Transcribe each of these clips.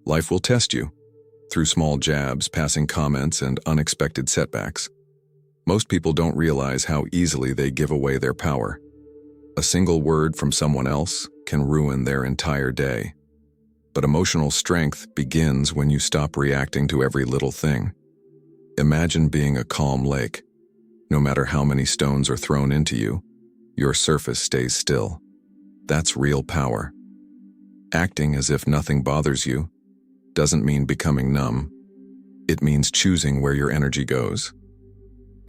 Life will test you, through small jabs, passing comments, and unexpected setbacks. Most people don't realize how easily they give away their power. A single word from someone else can ruin their entire day. But emotional strength begins when you stop reacting to every little thing. Imagine being a calm lake. No matter how many stones are thrown into you, your surface stays still. That's real power. Acting as if nothing bothers you doesn't mean becoming numb. It means choosing where your energy goes.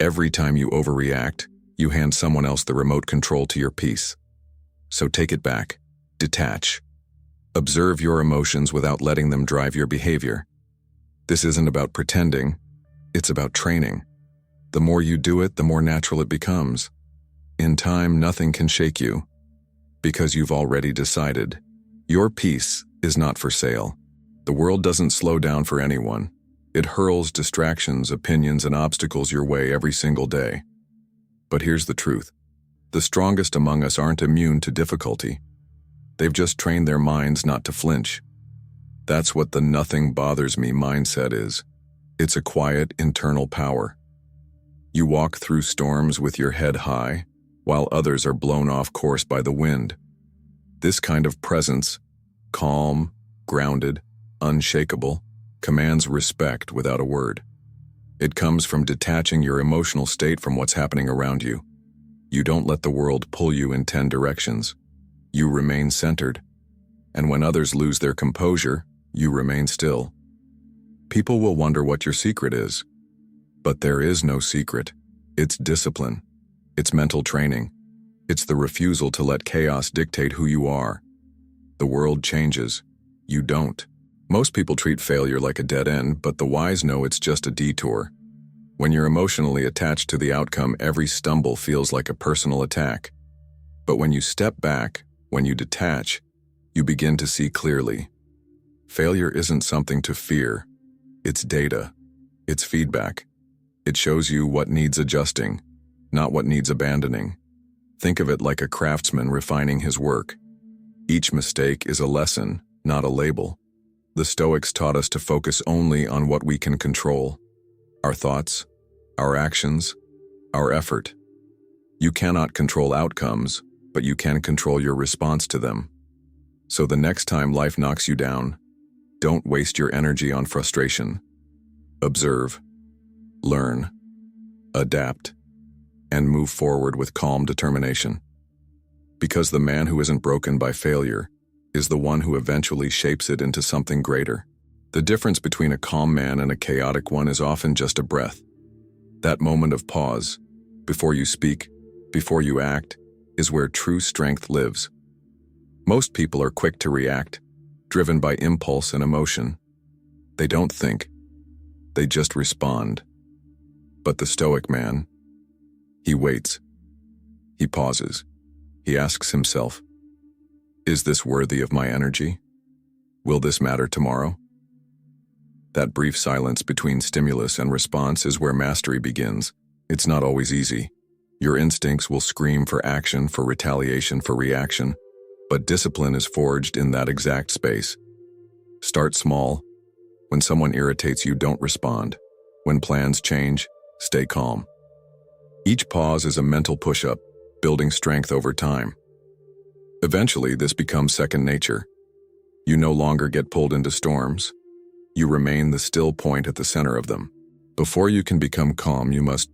Every time you overreact, you hand someone else the remote control to your peace. So take it back. Detach. Observe your emotions without letting them drive your behavior. This isn't about pretending, it's about training. The more you do it, the more natural it becomes. In time, nothing can shake you, because you've already decided. Your peace is not for sale. The world doesn't slow down for anyone. It hurls distractions, opinions, and obstacles your way every single day. But here's the truth. The strongest among us aren't immune to difficulty. They've just trained their minds not to flinch. That's what the nothing bothers me mindset is. It's a quiet, internal power. You walk through storms with your head high, while others are blown off course by the wind. This kind of presence, calm, grounded, unshakable, commands respect without a word. It comes from detaching your emotional state from what's happening around you. You don't let the world pull you in 10 directions. You remain centered. And when others lose their composure, you remain still. People will wonder what your secret is. But there is no secret. It's discipline. It's mental training. It's the refusal to let chaos dictate who you are. The world changes. You don't. Most people treat failure like a dead end, but the wise know it's just a detour. When you're emotionally attached to the outcome, every stumble feels like a personal attack. But when you step back, when you detach, you begin to see clearly. Failure isn't something to fear. It's data. It's feedback. It shows you what needs adjusting, not what needs abandoning. Think of it like a craftsman refining his work. Each mistake is a lesson, not a label. The Stoics taught us to focus only on what we can control: our thoughts, our actions, our effort. You cannot control outcomes, but you can control your response to them. So the next time life knocks you down, don't waste your energy on frustration. Observe, learn, adapt, and move forward with calm determination. Because the man who isn't broken by failure is the one who eventually shapes it into something greater. The difference between a calm man and a chaotic one is often just a breath. That moment of pause, before you speak, before you act, is where true strength lives. Most people are quick to react, driven by impulse and emotion. They don't think. They just respond. But the Stoic man, he waits. He pauses. He asks himself, is this worthy of my energy? Will this matter tomorrow? That brief silence between stimulus and response is where mastery begins. It's not always easy. Your instincts will scream for action, for retaliation, for reaction, but discipline is forged in that exact space. Start small. When someone irritates you, don't respond. When plans change, stay calm. Each pause is a mental push-up, building strength over time. Eventually, this becomes second nature. You no longer get pulled into storms. You remain the still point at the center of them. Before you can become calm, you must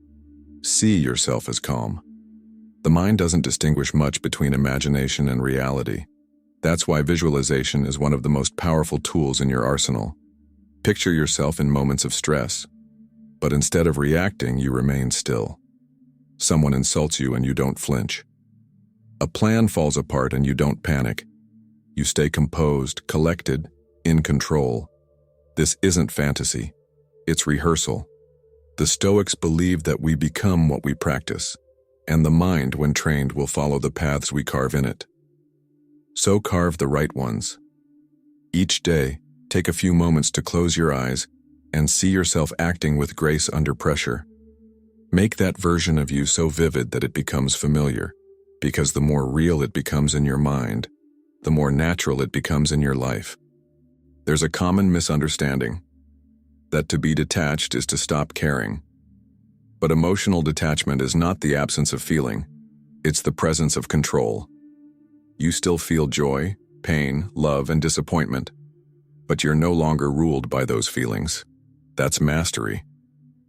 see yourself as calm. The mind doesn't distinguish much between imagination and reality. That's why visualization is one of the most powerful tools in your arsenal. Picture yourself in moments of stress, but instead of reacting, you remain still. Someone insults you and you don't flinch. A plan falls apart and you don't panic. You stay composed, collected, in control. This isn't fantasy. It's rehearsal. The Stoics believed that we become what we practice, and the mind, when trained, will follow the paths we carve in it. So carve the right ones. Each day, take a few moments to close your eyes and see yourself acting with grace under pressure. Make that version of you so vivid that it becomes familiar, because the more real it becomes in your mind, the more natural it becomes in your life. There's a common misunderstanding that to be detached is to stop caring. But emotional detachment is not the absence of feeling, it's the presence of control. You still feel joy, pain, love, and disappointment, but you're no longer ruled by those feelings. That's mastery.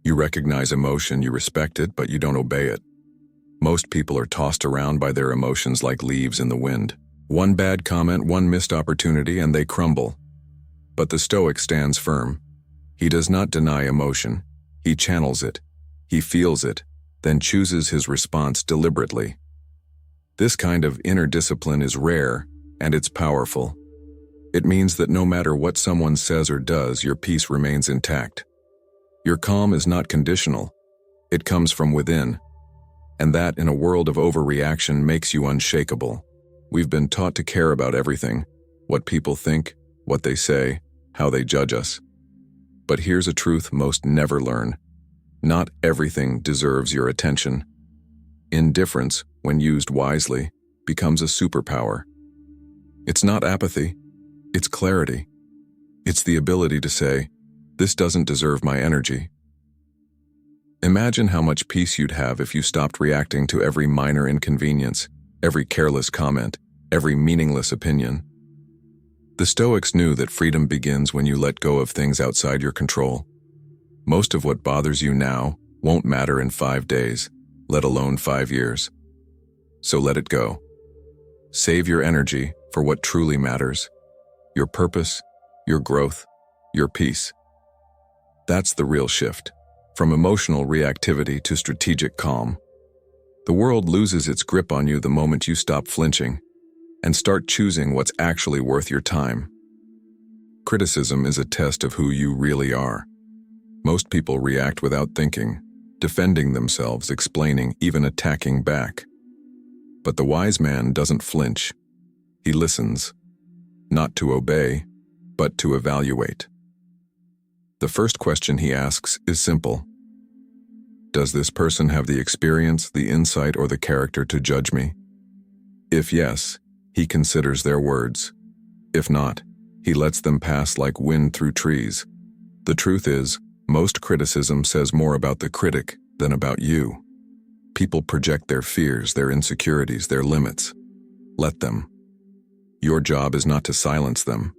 You recognize emotion, you respect it, but you don't obey it. Most people are tossed around by their emotions like leaves in the wind. One bad comment, one missed opportunity, and they crumble. But the Stoic stands firm. He does not deny emotion. He channels it. He feels it, then chooses his response deliberately. This kind of inner discipline is rare, and it's powerful. It means that no matter what someone says or does, your peace remains intact. Your calm is not conditional. It comes from within. And that, in a world of overreaction, makes you unshakable. We've been taught to care about everything: what people think, what they say, how they judge us. But here's a truth most never learn. Not everything deserves your attention. Indifference, when used wisely, becomes a superpower. It's not apathy, it's clarity. It's the ability to say, "This doesn't deserve my energy." Imagine how much peace you'd have if you stopped reacting to every minor inconvenience, every careless comment, every meaningless opinion. The Stoics knew that freedom begins when you let go of things outside your control. Most of what bothers you now won't matter in 5 days, let alone 5 years. So let it go. Save your energy for what truly matters: your purpose, your growth, your peace. That's the real shift, from emotional reactivity to strategic calm. The world loses its grip on you the moment you stop flinching and start choosing what's actually worth your time. Criticism is a test of who you really are. Most people react without thinking, defending themselves, explaining, even attacking back. But the wise man doesn't flinch. He listens, not to obey, but to evaluate. The first question he asks is simple. Does this person have the experience, the insight, or the character to judge me? If yes, he considers their words. If not, he lets them pass like wind through trees. The truth is, most criticism says more about the critic than about you. People project their fears, their insecurities, their limits. Let them. Your job is not to silence them.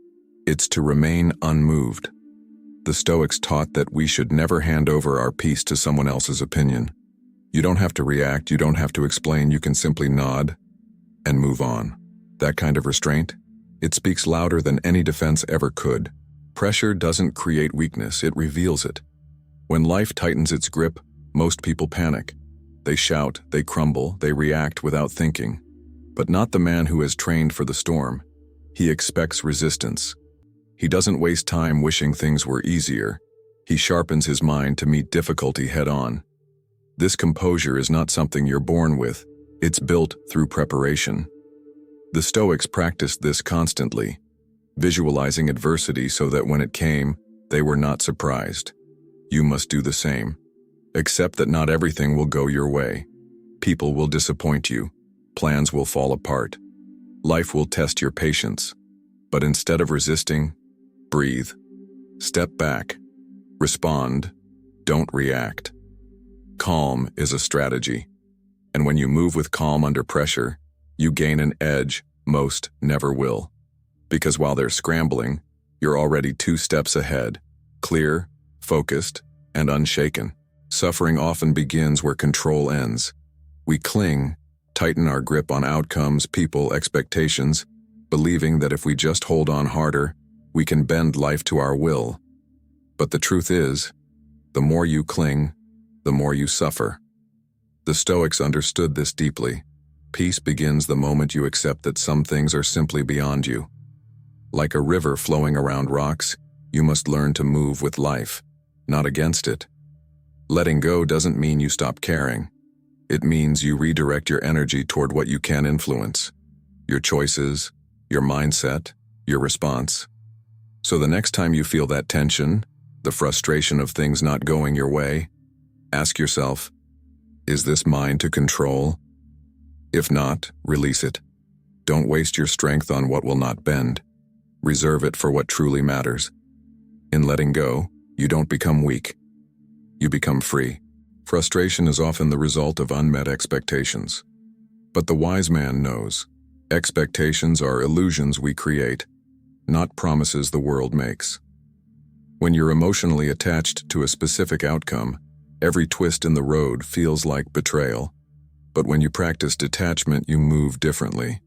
It's to remain unmoved. The Stoics taught that we should never hand over our peace to someone else's opinion. You don't have to react, you don't have to explain, you can simply nod and move on. That kind of restraint, it speaks louder than any defense ever could. Pressure doesn't create weakness, it reveals it. When life tightens its grip, most people panic. They shout, they crumble, they react without thinking. But not the man who has trained for the storm. He expects resistance. He doesn't waste time wishing things were easier. He sharpens his mind to meet difficulty head-on. This composure is not something you're born with. It's built through preparation. The Stoics practiced this constantly, visualizing adversity so that when it came, they were not surprised. You must do the same. Accept that not everything will go your way. People will disappoint you. Plans will fall apart. Life will test your patience. But instead of resisting, breathe. Step back. Respond. Don't react. Calm is a strategy. And when you move with calm under pressure, you gain an edge most never will. Because while they're scrambling, you're already 2 steps ahead, clear, focused, and unshaken. Suffering often begins where control ends. We cling, tighten our grip on outcomes, people, expectations, believing that if we just hold on harder, we can bend life to our will. But the truth is, the more you cling, the more you suffer. The Stoics understood this deeply. Peace begins the moment you accept that some things are simply beyond you. Like a river flowing around rocks, you must learn to move with life, not against it. Letting go doesn't mean you stop caring. It means you redirect your energy toward what you can influence. Your choices, your mindset, your response. So the next time you feel that tension, the frustration of things not going your way, ask yourself, is this mine to control? If not, release it. Don't waste your strength on what will not bend. Reserve it for what truly matters. In letting go, you don't become weak. You become free. Frustration is often the result of unmet expectations. But the wise man knows, expectations are illusions we create, not promises the world makes. When you're emotionally attached to a specific outcome, every twist in the road feels like betrayal. But when you practice detachment, you move differently.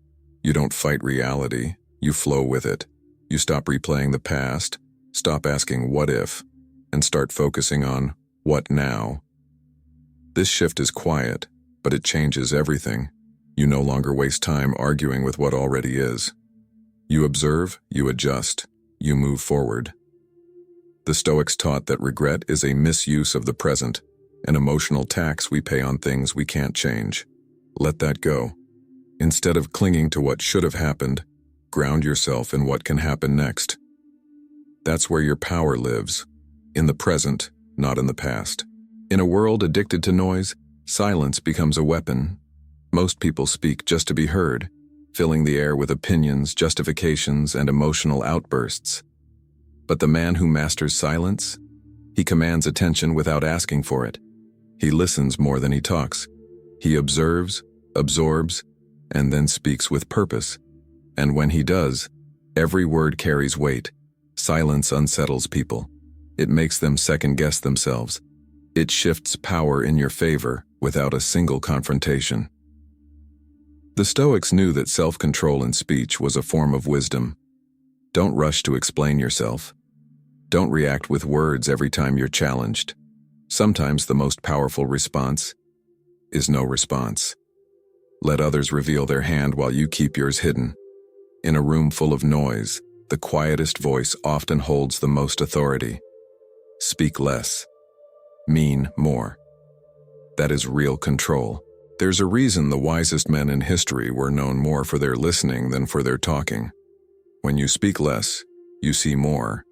You don't fight reality, you flow with it. You stop replaying the past, stop asking what if, and start focusing on what now. This shift is quiet, but it changes everything. You no longer waste time arguing with what already is. You observe, you adjust, you move forward. The Stoics taught that regret is a misuse of the present, an emotional tax we pay on things we can't change. Let that go. Instead of clinging to what should have happened, ground yourself in what can happen next. That's where your power lives, in the present, not in the past. In a world addicted to noise, silence becomes a weapon. Most people speak just to be heard, filling the air with opinions, justifications, and emotional outbursts. But the man who masters silence, he commands attention without asking for it. He listens more than he talks. He observes, absorbs, and then speaks with purpose. And when he does, every word carries weight. Silence unsettles people. It makes them second-guess themselves. It shifts power in your favor without a single confrontation. The Stoics knew that self-control in speech was a form of wisdom. Don't rush to explain yourself. Don't react with words every time you're challenged. Sometimes the most powerful response is no response. Let others reveal their hand while you keep yours hidden. In a room full of noise, the quietest voice often holds the most authority. Speak less. Mean more. That is real control. There's a reason the wisest men in history were known more for their listening than for their talking. When you speak less, you see more.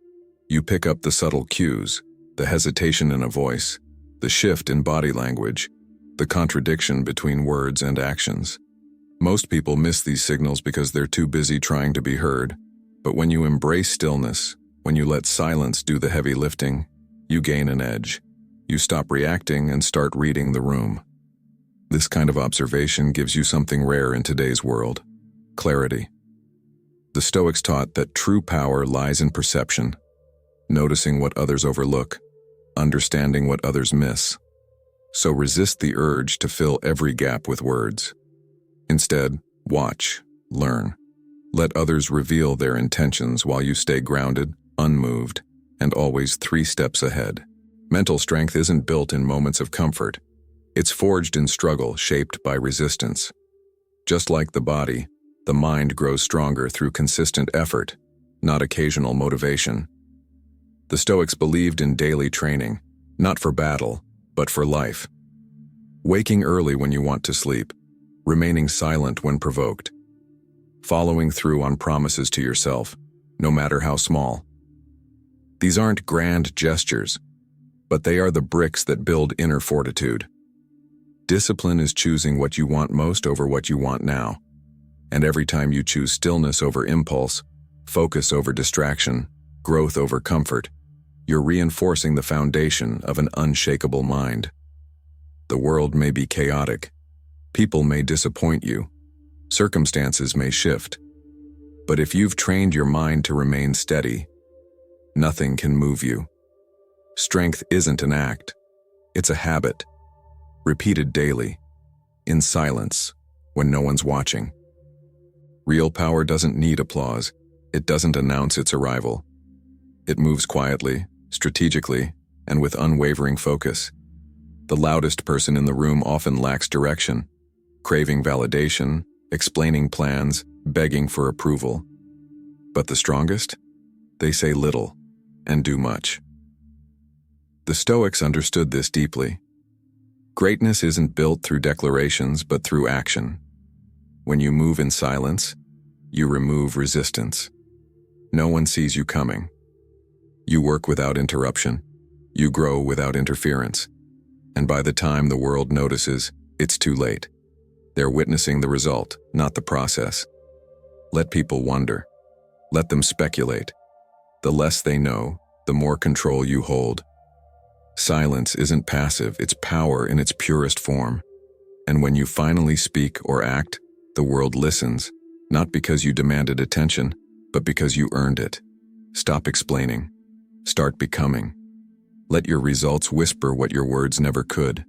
You pick up the subtle cues, the hesitation in a voice, the shift in body language, the contradiction between words and actions. Most people miss these signals because they're too busy trying to be heard. But when you embrace stillness, when you let silence do the heavy lifting, you gain an edge. You stop reacting and start reading the room. This kind of observation gives you something rare in today's world: clarity. The Stoics taught that true power lies in perception, noticing what others overlook, understanding what others miss. So resist the urge to fill every gap with words. Instead, watch, learn. Let others reveal their intentions while you stay grounded, unmoved, and always 3 steps ahead. Mental strength isn't built in moments of comfort. It's forged in struggle, shaped by resistance. Just like the body, the mind grows stronger through consistent effort, not occasional motivation. The Stoics believed in daily training, not for battle, but for life. Waking early when you want to sleep, remaining silent when provoked, following through on promises to yourself, no matter how small. These aren't grand gestures, but they are the bricks that build inner fortitude. Discipline is choosing what you want most over what you want now. And every time you choose stillness over impulse, focus over distraction, growth over comfort, you're reinforcing the foundation of an unshakable mind. The world may be chaotic. People may disappoint you. Circumstances may shift. But if you've trained your mind to remain steady, nothing can move you. Strength isn't an act. It's a habit, repeated daily, in silence, when no one's watching. Real power doesn't need applause. It doesn't announce its arrival. It moves quietly, strategically, and with unwavering focus. The loudest person in the room often lacks direction, craving validation, explaining plans, begging for approval. But the strongest? They say little and do much. The Stoics understood this deeply. Greatness isn't built through declarations, but through action. When you move in silence, you remove resistance. No one sees you coming. You work without interruption. You grow without interference. And by the time the world notices, it's too late. They're witnessing the result, not the process. Let people wonder. Let them speculate. The less they know, the more control you hold. Silence isn't passive, it's power in its purest form. And when you finally speak or act, the world listens, not because you demanded attention, but because you earned it. Stop explaining. Start becoming. Let your results whisper what your words never could.